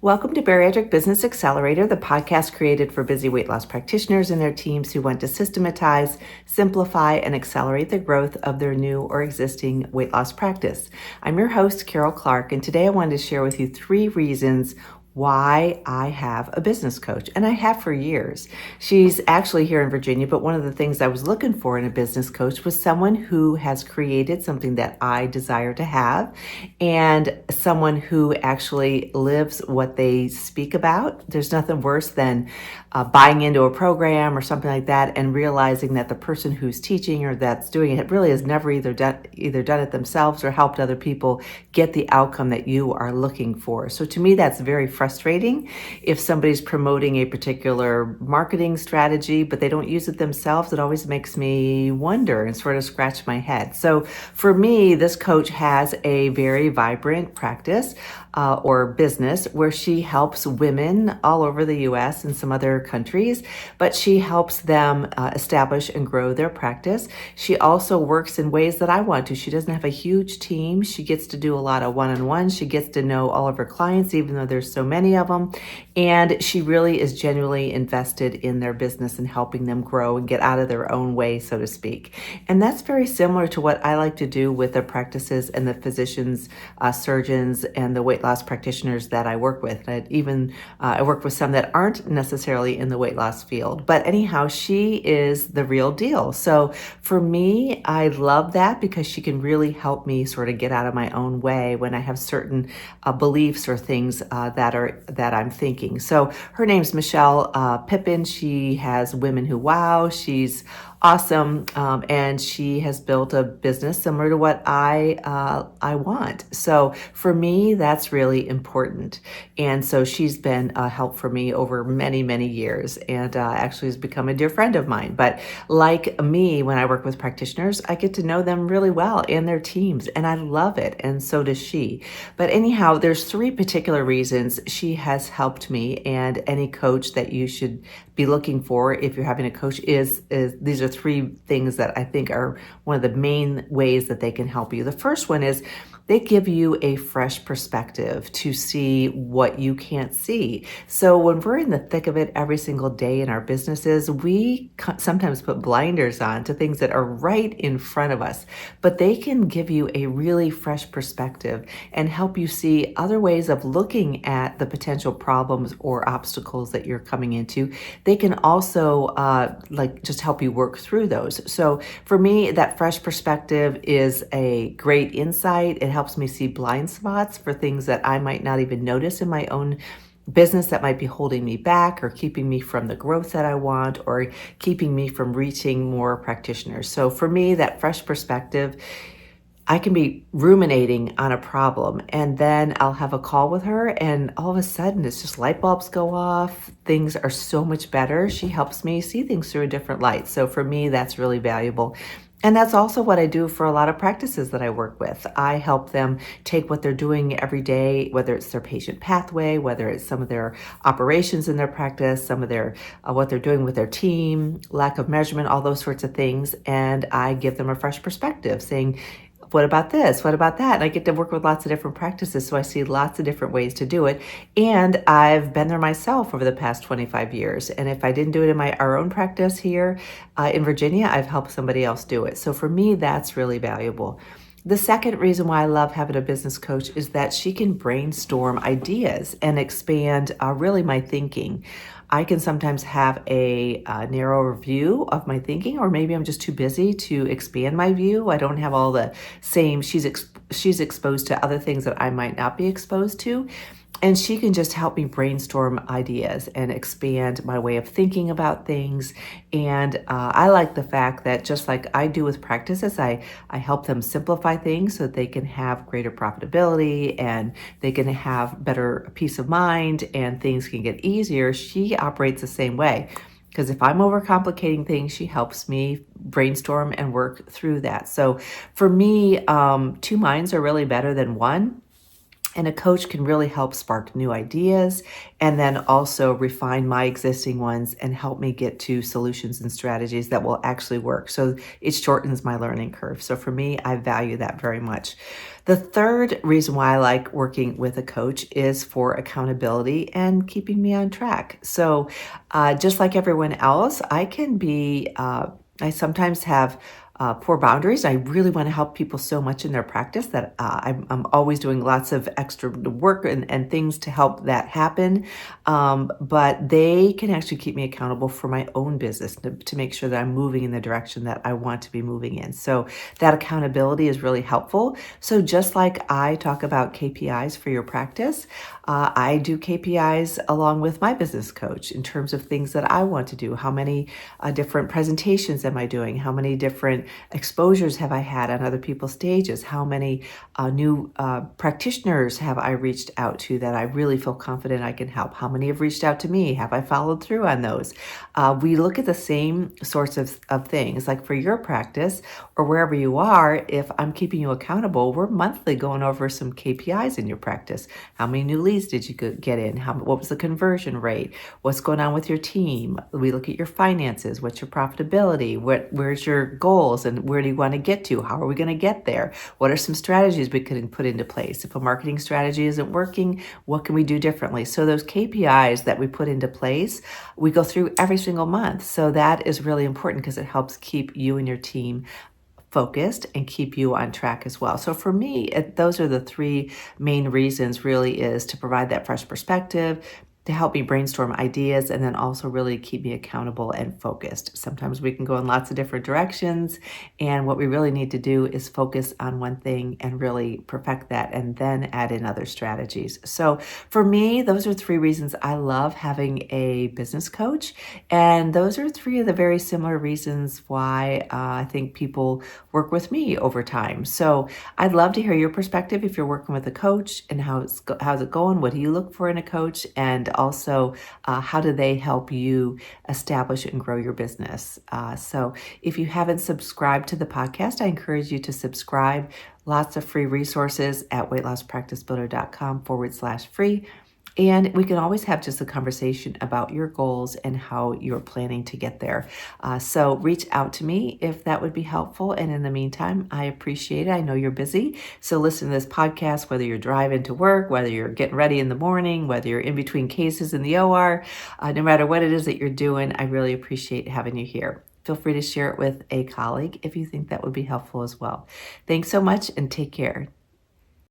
Welcome to Bariatric Business Accelerator, the podcast created for busy weight loss practitioners and their teams who want to systematize, simplify, and accelerate the growth of their new or existing weight loss practice. I'm your host, Karol Clark, and today I wanted to share with you 3 reasons why I have a business coach, and I have for years. She's actually here in Virginia, but one of the things I was looking for in a business coach was someone who has created something that I desire to have, and someone who actually lives what they speak about. There's nothing worse than buying into a program or something like that and realizing that the person who's teaching or that's doing it really has never either done it themselves or helped other people get the outcome that you are looking for. So to me, that's very frustrating. If somebody's promoting a particular marketing strategy, but they don't use it themselves, it always makes me wonder and sort of scratch my head. So for me, this coach has a very vibrant practice or business where she helps women all over the U.S. and some other countries, but she helps them establish and grow their practice. She also works in ways that I want to. She doesn't have a huge team. She gets to do a lot of one-on-one. She gets to know all of her clients, even though there's so many of them. And she really is genuinely invested in their business and helping them grow and get out of their own way, so to speak. And that's very similar to what I like to do with the practices and the physicians, surgeons, and the weight loss practitioners that I work with. I work with some that aren't necessarily in the weight loss field. But anyhow, she is the real deal. So for me, I love that because she can really help me sort of get out of my own way when I have certain beliefs or things that I'm thinking. So her name's Michelle Pippin. She has Women Who Wow. She's awesome, and she has built a business similar to what I want. So for me, that's really important. And so she's been a help for me over many, many years, and actually has become a dear friend of mine. But like me, when I work with practitioners, I get to know them really well and their teams, and I love it, and so does she. But anyhow, there's 3 particular reasons she has helped me, and any coach that you should be looking for if you're having a coach is these are 3 things that I think are one of the main ways that they can help you. The first one is they give you a fresh perspective to see what you can't see. So when we're in the thick of it every single day in our businesses, we sometimes put blinders on to things that are right in front of us, but they can give you a really fresh perspective and help you see other ways of looking at the potential problems or obstacles that you're coming into. They can also just help you work through those. So for me, that fresh perspective is a great insight. It helps me see blind spots for things that I might not even notice in my own business that might be holding me back or keeping me from the growth that I want or keeping me from reaching more practitioners. So for me, that fresh perspective, I can be ruminating on a problem and then I'll have a call with her and all of a sudden it's just light bulbs go off. Things are so much better. She helps me see things through a different light. So for me, that's really valuable. And that's also what I do for a lot of practices that I work with. I help them take what they're doing every day, whether it's their patient pathway, whether it's some of their operations in their practice, some of their what they're doing with their team, lack of measurement, all those sorts of things. And I give them a fresh perspective saying, what about this? What about that? And I get to work with lots of different practices, so I see lots of different ways to do it. And I've been there myself over the past 25 years. And if I didn't do it in our own practice here in Virginia, I've helped somebody else do it. So for me, that's really valuable. The second reason why I love having a business coach is that she can brainstorm ideas and expand really my thinking. I can sometimes have a narrower view of my thinking, or maybe I'm just too busy to expand my view. I don't have all the same, she's exposed to other things that I might not be exposed to. And she can just help me brainstorm ideas and expand my way of thinking about things. And I like the fact that just like I do with practices, I help them simplify things so that they can have greater profitability and they can have better peace of mind and things can get easier. She operates the same way. Because if I'm overcomplicating things, she helps me brainstorm and work through that. So for me, 2 minds are really better than one. And a coach can really help spark new ideas and then also refine my existing ones and help me get to solutions and strategies that will actually work. So it shortens my learning curve. So for me, I value that very much. The third reason why I like working with a coach is for accountability and keeping me on track. So just like everyone else, I sometimes have poor boundaries. I really want to help people so much in their practice that I'm always doing lots of extra work and things to help that happen. But they can actually keep me accountable for my own business to make sure that I'm moving in the direction that I want to be moving in. So that accountability is really helpful. So just like I talk about KPIs for your practice, I do KPIs along with my business coach in terms of things that I want to do. How many different presentations am I doing? How many different exposures have I had on other people's stages? How many new practitioners have I reached out to that I really feel confident I can help? How many have reached out to me? Have I followed through on those? We look at the same sorts of things. Like for your practice or wherever you are, if I'm keeping you accountable, we're monthly going over some KPIs in your practice. How many new leads did you get in? What was the conversion rate? What's going on with your team? We look at your finances. What's your profitability? Where's your goals and where do you want to get to? How are we going to get there? What are some strategies we can put into place? If a marketing strategy isn't working, what can we do differently? So those KPIs that we put into place, we go through every single month. So that is really important because it helps keep you and your team focused and keep you on track as well. So for me, those are the three main reasons really is to provide that fresh perspective, to help me brainstorm ideas, and then also really keep me accountable and focused. Sometimes we can go in lots of different directions, and what we really need to do is focus on one thing and really perfect that and then add in other strategies. So for me, those are three reasons I love having a business coach, and those are three of the very similar reasons why I think people work with me over time. So I'd love to hear your perspective if you're working with a coach and how's it going? What do you look for in a coach? And also, how do they help you establish and grow your business? So if you haven't subscribed to the podcast, I encourage you to subscribe. Lots of free resources at weightlosspracticebuilder.com/free. And we can always have just a conversation about your goals and how you're planning to get there. So reach out to me if that would be helpful. And in the meantime, I appreciate it. I know you're busy. So listen to this podcast, whether you're driving to work, whether you're getting ready in the morning, whether you're in between cases in the OR, no matter what it is that you're doing, I really appreciate having you here. Feel free to share it with a colleague if you think that would be helpful as well. Thanks so much and take care.